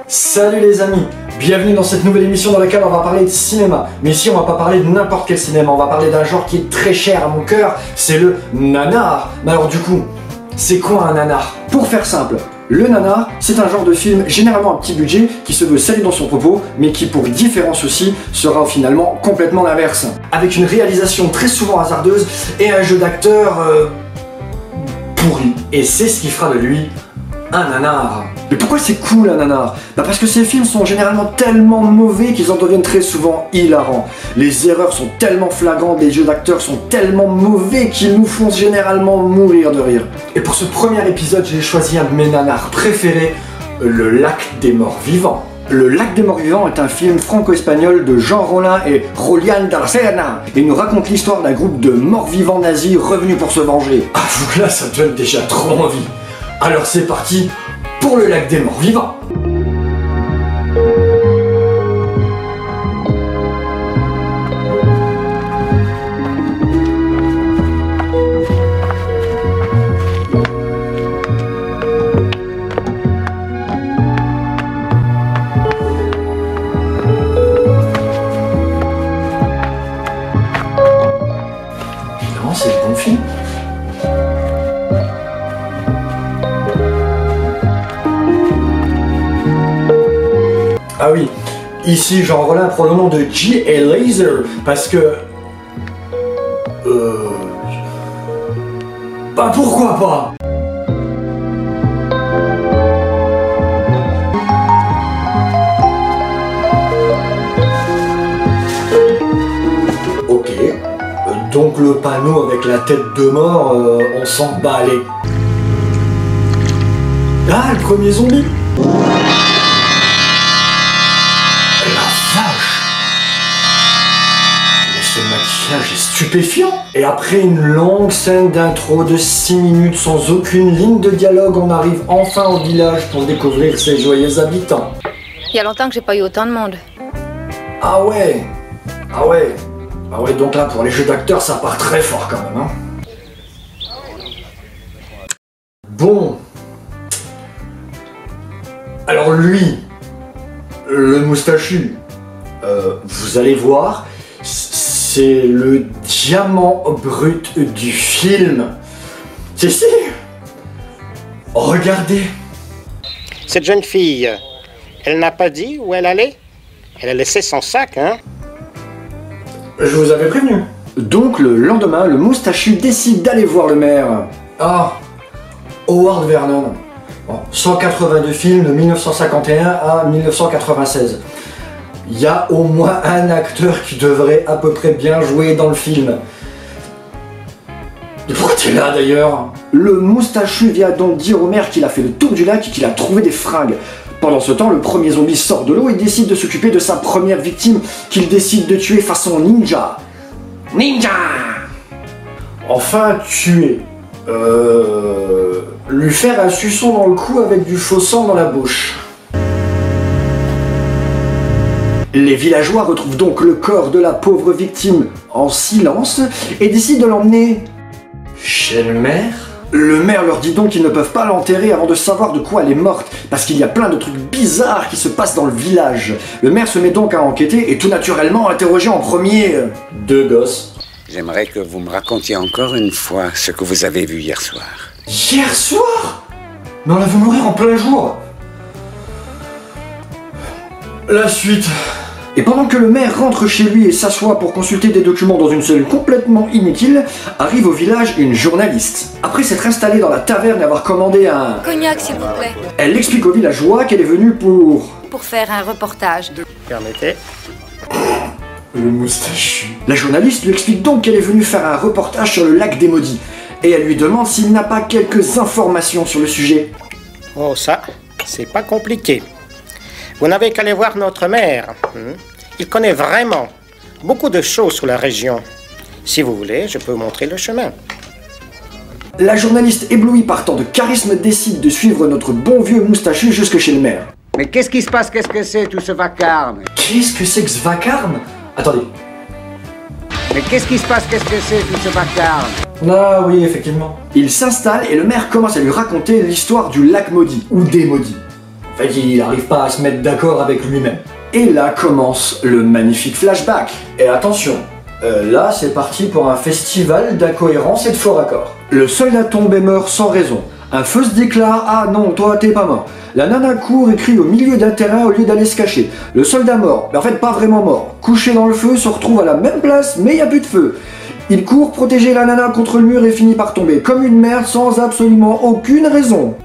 Salut les amis, bienvenue dans cette nouvelle émission dans laquelle on va parler de cinéma. Mais ici on va pas parler de n'importe quel cinéma, on va parler d'un genre qui est très cher à mon cœur, c'est le nanar. Mais alors du coup, c'est quoi un nanar? Pour faire simple, le nanar, c'est un genre de film généralement à petit budget qui se veut sérieux dans son propos, mais qui pour différents soucis sera finalement complètement l'inverse. Avec une réalisation très souvent hasardeuse et un jeu d'acteur pourri. Et c'est ce qui fera de lui un nanar. Mais pourquoi c'est cool un nanar? Parce que ces films sont généralement tellement mauvais qu'ils en deviennent très souvent hilarants. Les erreurs sont tellement flagrantes, les jeux d'acteurs sont tellement mauvais qu'ils nous font généralement mourir de rire. Et pour ce premier épisode, j'ai choisi un de mes nanars préférés, Le Lac des Morts Vivants. Le Lac des Morts Vivants est un film franco-espagnol de Jean Rollin et Julián Darcena et nous raconte l'histoire d'un groupe de morts-vivants nazis revenus pour se venger. Ah, vous là, ça donne déjà trop envie. Alors c'est parti pour le Lac des Morts Vivants. Évidemment, c'est le bon film. Ah oui, ici Jean Rollin prend le nom de J.A. Laser parce que... Bah pourquoi pas? Ok, donc le panneau avec la tête de mort, on s'en bat les... Ah, le premier zombie! Ce maquillage est stupéfiant. Et après une longue scène d'intro de 6 minutes sans aucune ligne de dialogue, on arrive enfin au village pour découvrir ses joyeux habitants. Il y a longtemps que j'ai pas eu autant de monde. Ah ouais. Ah ouais. Ah ouais, donc là pour les jeux d'acteurs ça part très fort quand même, hein. Bon. Alors lui, le moustachu, vous allez voir, c'est le diamant brut du film. Si, si. Regardez. Cette jeune fille, elle n'a pas dit où elle allait? Elle a laissé son sac, hein? Je vous avais prévenu. Donc le lendemain, le moustachu décide d'aller voir le maire. Ah, Howard Vernon. Bon, 182 films de 1951 à 1996. Il y a au moins un acteur qui devrait à peu près bien jouer dans le film. Et pourquoi t'es là d'ailleurs? Le moustachu vient donc dire au maire qu'il a fait le tour du lac et qu'il a trouvé des fringues. Pendant ce temps, le premier zombie sort de l'eau et décide de s'occuper de sa première victime qu'il décide de tuer façon ninja. Ninja! Enfin, tuer. Lui faire un suçon dans le cou avec du faux sang dans la bouche. Les villageois retrouvent donc le corps de la pauvre victime en silence et décident de l'emmener chez le maire. Le maire leur dit donc qu'ils ne peuvent pas l'enterrer avant de savoir de quoi elle est morte, parce qu'il y a plein de trucs bizarres qui se passent dans le village. Le maire se met donc à enquêter et tout naturellement interroger en premier deux gosses. J'aimerais que vous me racontiez encore une fois ce que vous avez vu hier soir. Hier soir? Mais on l'a vu mourir en plein jour. La suite. Et pendant que le maire rentre chez lui et s'assoit pour consulter des documents dans une salle complètement inutile, arrive au village une journaliste. Après s'être installée dans la taverne et avoir commandé un... Cognac, s'il vous plaît. Elle explique aux villageois qu'elle est venue Pour faire un reportage. Permettez. Le moustachu. La journaliste lui explique donc qu'elle est venue faire un reportage sur le lac des Maudits. Et elle lui demande s'il n'a pas quelques informations sur le sujet. Oh ça, c'est pas compliqué. Vous n'avez qu'à aller voir notre maire. Il connaît vraiment beaucoup de choses sur la région. Si vous voulez, je peux vous montrer le chemin. La journaliste éblouie par tant de charisme décide de suivre notre bon vieux moustachu jusque chez le maire. Mais qu'est-ce qui se passe? Qu'est-ce que c'est tout ce vacarme? Qu'est-ce que c'est que ce vacarme? Attendez. Mais qu'est-ce qui se passe? Qu'est-ce que c'est tout ce vacarme? Ah oui, effectivement. Il s'installe et le maire commence à lui raconter l'histoire du lac maudit, ou des maudits. En fait, il n'arrive pas à se mettre d'accord avec lui-même. Et là commence le magnifique flashback. Et attention, là c'est parti pour un festival d'incohérence et de faux raccords. Le soldat tombe et meurt sans raison. Un feu se déclare, ah non, toi t'es pas mort. La nana court et crie au milieu d'un terrain au lieu d'aller se cacher. Le soldat mort, mais en fait pas vraiment mort, couché dans le feu, se retrouve à la même place, mais il n'y a plus de feu. Il court protéger la nana contre le mur et finit par tomber comme une merde sans absolument aucune raison.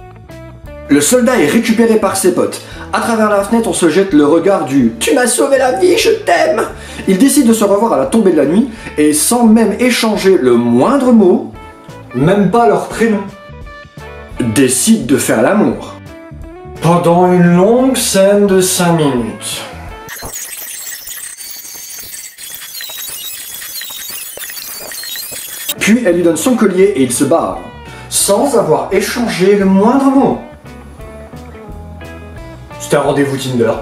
Le soldat est récupéré par ses potes. À travers la fenêtre, on se jette le regard du « Tu m'as sauvé la vie, je t'aime !» Ils décident de se revoir à la tombée de la nuit et sans même échanger le moindre mot, même pas leur prénom, décident de faire l'amour. Pendant une longue scène de 5 minutes. Puis elle lui donne son collier et il se barre, sans avoir échangé le moindre mot. C'était un rendez-vous Tinder.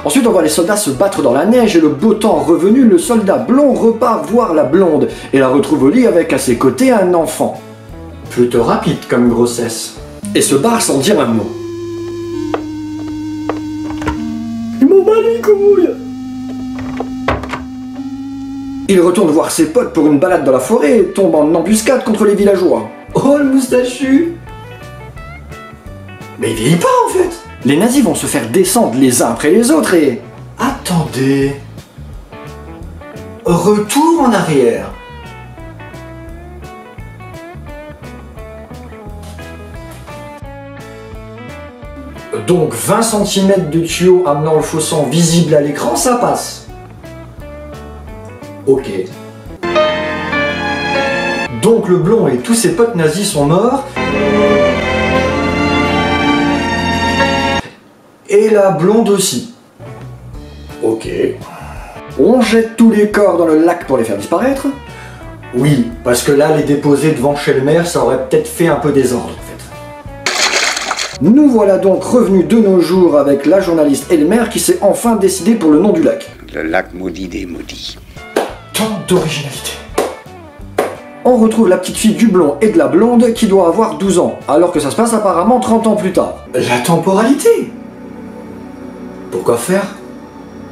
Ensuite on voit les soldats se battre dans la neige et le beau temps revenu, le soldat blond repart voir la blonde et la retrouve au lit avec à ses côtés un enfant. Plutôt rapide comme grossesse. Et se barre sans dire un mot. Ils m'ont mal les couilles. Il retourne voir ses potes pour une balade dans la forêt et tombe en embuscade contre les villageois. Oh le moustachu. Mais il vieillit pas en fait. Les nazis vont se faire descendre les uns après les autres et... Attendez... Retour en arrière. Donc 20 cm de tuyau amenant le faux sang visible à l'écran, ça passe. Ok. Donc le blond et tous ses potes nazis sont morts. Et la blonde aussi. Ok. On jette tous les corps dans le lac pour les faire disparaître. Oui, parce que là, les déposer devant chez le maire, ça aurait peut-être fait un peu désordre, en fait. Nous voilà donc revenus de nos jours avec la journaliste Elmer qui s'est enfin décidée pour le nom du lac. Le lac maudit des maudits. Tant d'originalité. On retrouve la petite fille du blond et de la blonde qui doit avoir 12 ans, alors que ça se passe apparemment 30 ans plus tard. La temporalité. Pourquoi faire?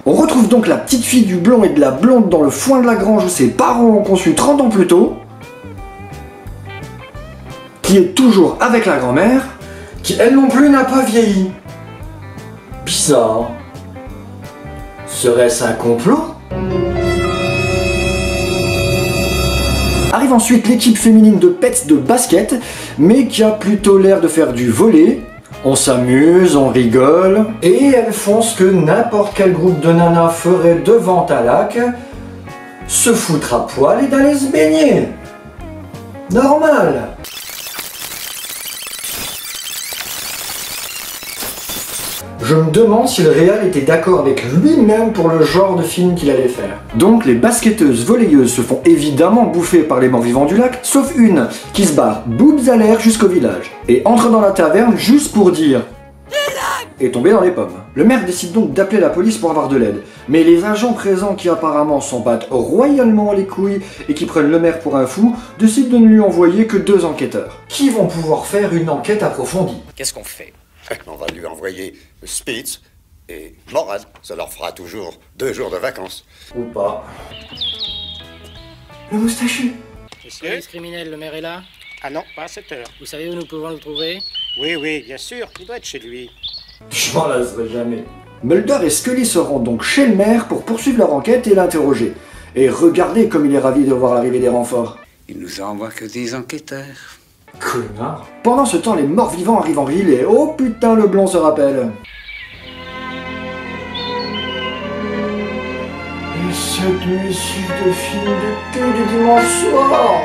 On retrouve donc la petite fille du blond et de la blonde dans le foin de la grange où ses parents ont conçu 30 ans plus tôt, qui est toujours avec la grand-mère, qui elle non plus n'a pas vieilli. Bizarre. Serait-ce un complot? Arrive ensuite l'équipe féminine de Pets de basket, mais qui a plutôt l'air de faire du volley. On s'amuse, on rigole, et elles font ce que n'importe quel groupe de nanas ferait devant un lac, se foutre à poil et d'aller se baigner. Normal. Je me demande si le réal était d'accord avec lui-même pour le genre de film qu'il allait faire. Donc les basketteuses volleyeuses se font évidemment bouffer par les morts-vivants du lac, sauf une, qui se barre boobs à l'air jusqu'au village, et entre dans la taverne juste pour dire et tomber dans les pommes. Le maire décide donc d'appeler la police pour avoir de l'aide, mais les agents présents qui apparemment s'en battent royalement les couilles et qui prennent le maire pour un fou, décident de ne lui envoyer que 2 enquêteurs, qui vont pouvoir faire une enquête approfondie. Qu'est-ce qu'on fait? On va lui envoyer Spitz et Morad. Ça leur fera toujours 2 jours de vacances. Ou pas. Le moustachu. Service criminel, le maire est là? Ah non, pas à cette heure. Vous savez où nous pouvons le trouver? Oui, oui, bien sûr, il doit être chez lui. Je m'en lasserai jamais. Mulder et Scully se rendent donc chez le maire pour poursuivre leur enquête et l'interroger. Et regardez comme il est ravi de voir l'arrivée des renforts. Il nous envoie que des enquêteurs. Connard. Pendant ce temps, les morts-vivants arrivent en ville et oh putain, le blond se rappelle. Et cette musique de film de cul du dimanche soir.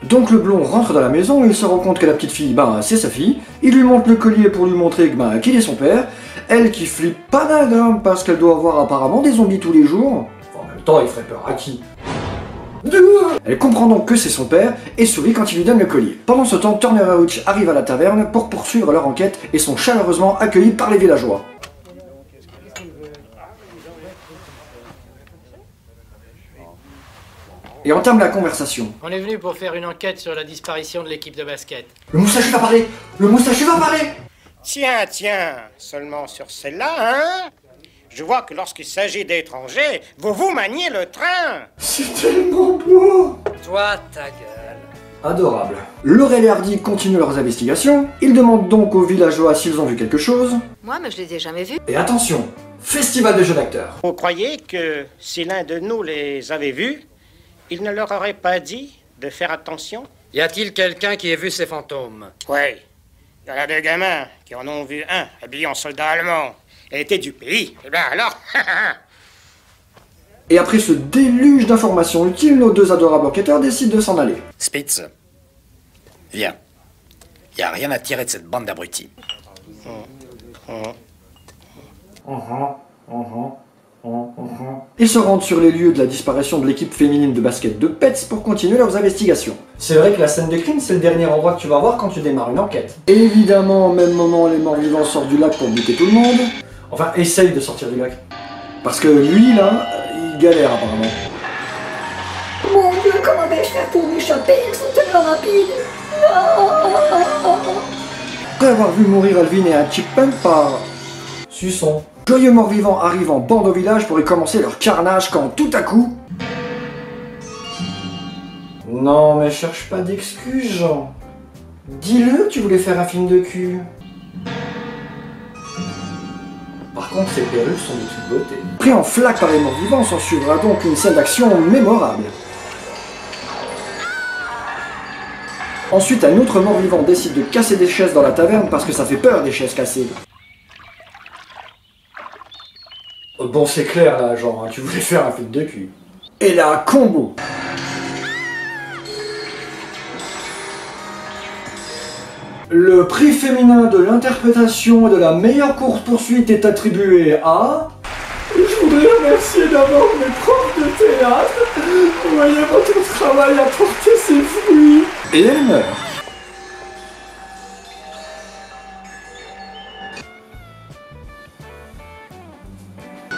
Donc le blond rentre dans la maison et il se rend compte que la petite fille, c'est sa fille. Il lui montre le collier pour lui montrer qu'il est son père. Elle qui flippe pas dingue parce qu'elle doit voir apparemment des zombies tous les jours. En même temps, il ferait peur à qui? Elle comprend donc que c'est son père et sourit quand il lui donne le collier. Pendant ce temps, Turner et Hooch arrivent à la taverne pour poursuivre leur enquête et sont chaleureusement accueillis par les villageois. Et entament la conversation. On est venu pour faire une enquête sur la disparition de l'équipe de basket. Le moustachu va parler! Le moustachu va parler! Tiens, tiens, seulement sur celle-là, hein? Je vois que lorsqu'il s'agit d'étrangers, vous maniez le train. C'est tellement beau. Toi, ta gueule. Adorable. Laurel et Hardy continuent leurs investigations. Ils demandent donc aux villageois s'ils ont vu quelque chose. Moi, mais je les ai jamais vus. Et attention, festival de jeux d'acteurs. Vous croyez que si l'un de nous les avait vus, il ne leur aurait pas dit de faire attention? Y a-t-il quelqu'un qui ait vu ces fantômes? Oui. Il y en a 2 gamins qui en ont vu un habillé en soldat allemand. Elle était du pays. Eh bien alors... Et après ce déluge d'informations utiles, nos 2 adorables enquêteurs décident de s'en aller. Spitz, viens. Y a rien à tirer de cette bande d'abrutis. Ils se rendent sur les lieux de la disparition de l'équipe féminine de basket de Pets pour continuer leurs investigations. C'est vrai que la scène de crime, c'est le dernier endroit que tu vas voir quand tu démarres une enquête. Évidemment, au même moment, les morts-vivants sortent du lac pour buter tout le monde. Enfin, essaye de sortir du lac. Parce que lui, là, il galère apparemment. Mon Dieu, comment vais-je faire pour m'échapper? Ils sont tellement rapides. Après avoir vu mourir Alvin et un chipmunk par... Suçon. Joyeux morts-vivants arrivent en bande au village pour y commencer leur carnage quand tout à coup... Non mais cherche pas d'excuses, Jean. Dis-le que tu voulais faire un film de cul. Par contre, ces perruques sont de toute beauté. Pris en flaque par les morts-vivants, s'en suivra donc une scène d'action mémorable. Ensuite, un autre mort-vivant décide de casser des chaises dans la taverne parce que ça fait peur des chaises cassées. Bon, c'est clair là, genre, hein, tu voulais faire un film de cul. Et là, combo. Le prix féminin de l'interprétation et de la meilleure course-poursuite est attribué à... Je voudrais remercier d'abord mes profs de théâtre. Vous voyez, votre travail a porté ses fruits. Et elle meurt.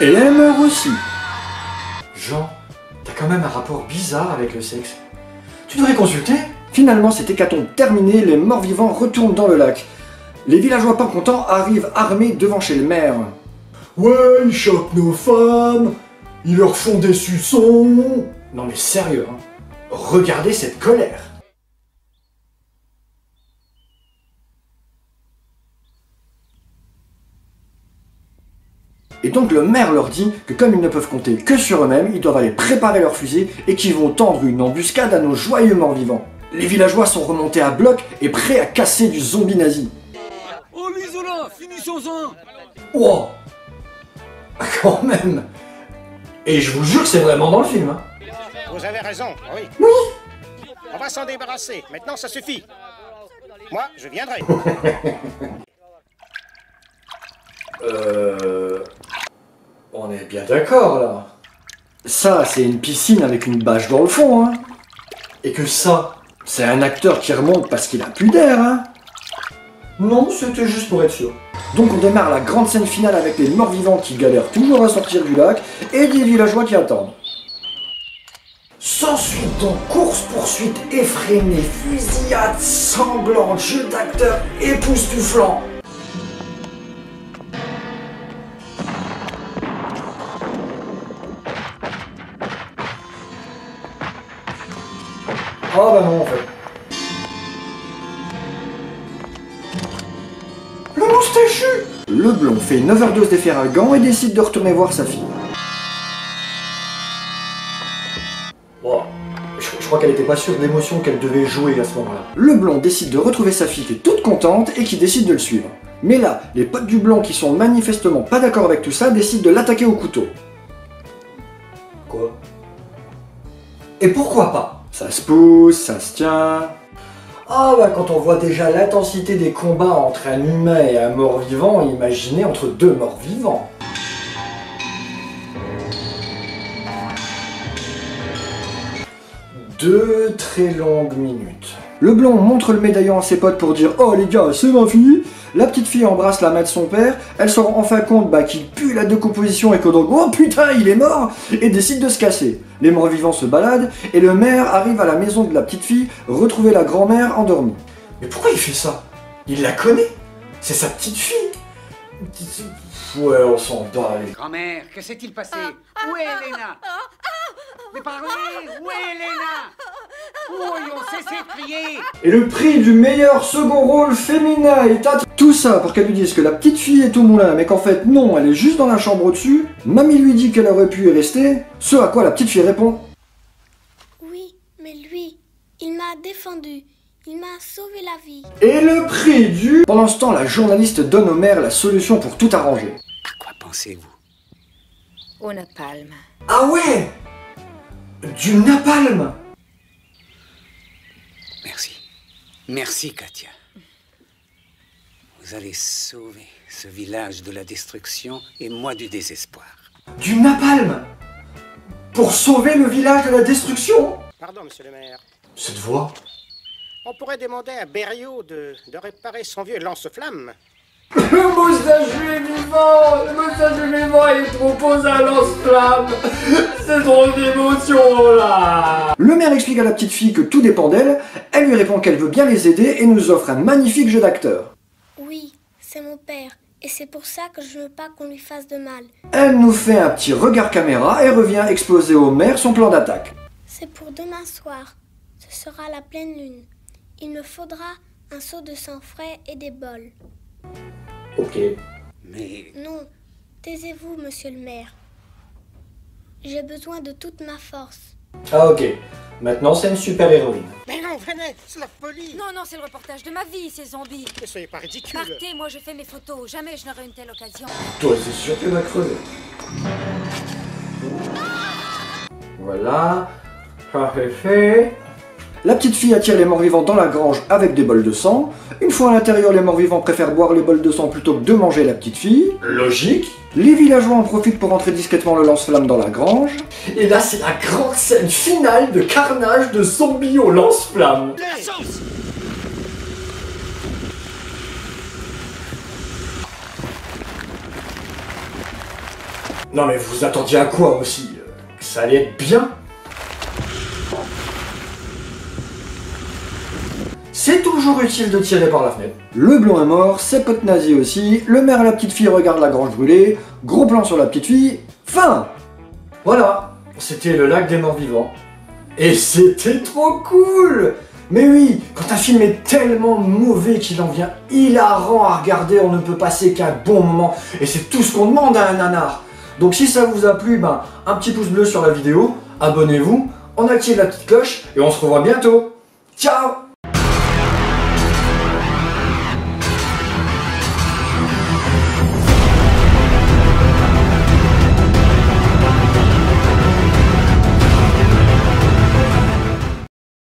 Et elle meurt aussi. Jean, t'as quand même un rapport bizarre avec le sexe. Tu devrais consulter. Finalement, cette hécatombe terminée, les morts-vivants retournent dans le lac. Les villageois pas contents arrivent armés devant chez le maire. Ouais, ils chopent nos femmes, ils leur font des suçons. Non mais sérieux, hein. Regardez cette colère. Et donc le maire leur dit que comme ils ne peuvent compter que sur eux-mêmes, ils doivent aller préparer leurs fusées et qu'ils vont tendre une embuscade à nos joyeux morts-vivants. Les villageois sont remontés à bloc et prêts à casser du zombie nazi. Oh l'isola, finissons-en. Wow. Quand même. Et je vous jure que c'est vraiment dans le film. Hein. Vous avez raison, oui. Oui. On va s'en débarrasser, maintenant ça suffit. Moi, je viendrai. On est bien d'accord là. Ça, c'est une piscine avec une bâche dans le fond, hein. Et que ça, c'est un acteur qui remonte parce qu'il a plus d'air, hein. Non, c'était juste pour être sûr. Donc on démarre la grande scène finale avec les morts-vivants qui galèrent toujours à sortir du lac et des villageois qui attendent. S'ensuit donc course-poursuite effrénée, fusillade sanglante, jeu d'acteurs époustouflant. Ah bah non en fait. Le moustachu! Le blond fait une overdose d'effets Ferragan et décide de retourner voir sa fille. Bon, je crois qu'elle était pas sûre de l'émotion qu'elle devait jouer à ce moment-là. Le blond décide de retrouver sa fille qui est toute contente et qui décide de le suivre. Mais là, les potes du blond qui sont manifestement pas d'accord avec tout ça décident de l'attaquer au couteau. Quoi? Et pourquoi pas? Ça se pousse, ça se tient... Ah bah quand on voit déjà l'intensité des combats entre un humain et un mort-vivant, imaginez entre 2 morts-vivants. Deux très longues minutes. Le blond montre le médaillon à ses potes pour dire « Oh les gars, c'est ma fille !» La petite fille embrasse la main de son père, elle se rend enfin compte qu'il pue la décomposition et que donc « Oh putain, il est mort !» et décide de se casser. Les morts-vivants se baladent et le maire arrive à la maison de la petite fille retrouver la grand-mère endormie. Mais pourquoi il fait ça? Il la connaît? C'est sa petite fille. Ouais, on s'en bat. Grand-mère, que s'est-il passé? Où est Elena? Mais parlez, où est Elena? Oui, on cessé de crier. Et le prix du meilleur second rôle féminin est à... Tout ça pour qu'elle lui dise que la petite fille est au moulin, mais qu'en fait non, elle est juste dans la chambre au-dessus. Mamie lui dit qu'elle aurait pu y rester, ce à quoi la petite fille répond: oui, mais lui, il m'a défendu. Il m'a sauvé la vie. Et le prix du... Pendant ce temps, la journaliste donne au maire la solution pour tout arranger. À quoi pensez-vous? Au napalm. Ah ouais! Du napalm! Merci. Merci, Katia. Vous allez sauver ce village de la destruction et moi du désespoir. Du napalm! Pour sauver le village de la destruction? Pardon, monsieur le maire. Cette voix? On pourrait demander à Berriot de réparer son vieux lance-flamme. Le moustachu est vivant! Le moustachu est vivant, il propose un lance-flamme! C'est trop d'émotion là! Le maire explique à la petite fille que tout dépend d'elle, elle lui répond qu'elle veut bien les aider et nous offre un magnifique jeu d'acteur. Oui, c'est mon père, et c'est pour ça que je veux pas qu'on lui fasse de mal. Elle nous fait un petit regard caméra et revient exposer au maire son plan d'attaque. C'est pour demain soir. Ce sera la pleine lune. Il me faudra un seau de sang frais et des bols. Ok. Mais... Non, taisez-vous, monsieur le maire. J'ai besoin de toute ma force. Ah ok. Maintenant c'est une super-héroïne. Mais non, venez, c'est la folie. Non, non, c'est le reportage de ma vie, ces zombies. Ne soyez pas ridicule. Partez, moi je fais mes photos. Jamais je n'aurai une telle occasion. Toi c'est sûr que tu vas crever. Voilà. Ça c'est fait. La petite fille attire les morts-vivants dans la grange avec des bols de sang. Une fois à l'intérieur, les morts-vivants préfèrent boire les bols de sang plutôt que de manger la petite fille. Logique. Les villageois en profitent pour entrer discrètement le lance-flamme dans la grange. Et là, c'est la grande scène finale de carnage de zombies au lance-flamme. La sauce! Non mais vous attendiez à quoi aussi? Que ça allait être bien? C'est toujours utile de tirer par la fenêtre. Le blond est mort, ses potes nazis aussi, le maire et la petite fille regardent la grange brûlée, gros plan sur la petite fille, fin! Voilà, c'était le lac des morts vivants. Et c'était trop cool! Mais oui, quand un film est tellement mauvais qu'il en vient hilarant à regarder, on ne peut passer qu'un bon moment. Et c'est tout ce qu'on demande à un nanar. Donc si ça vous a plu, un petit pouce bleu sur la vidéo, abonnez-vous, on active la petite cloche et on se revoit bientôt. Ciao!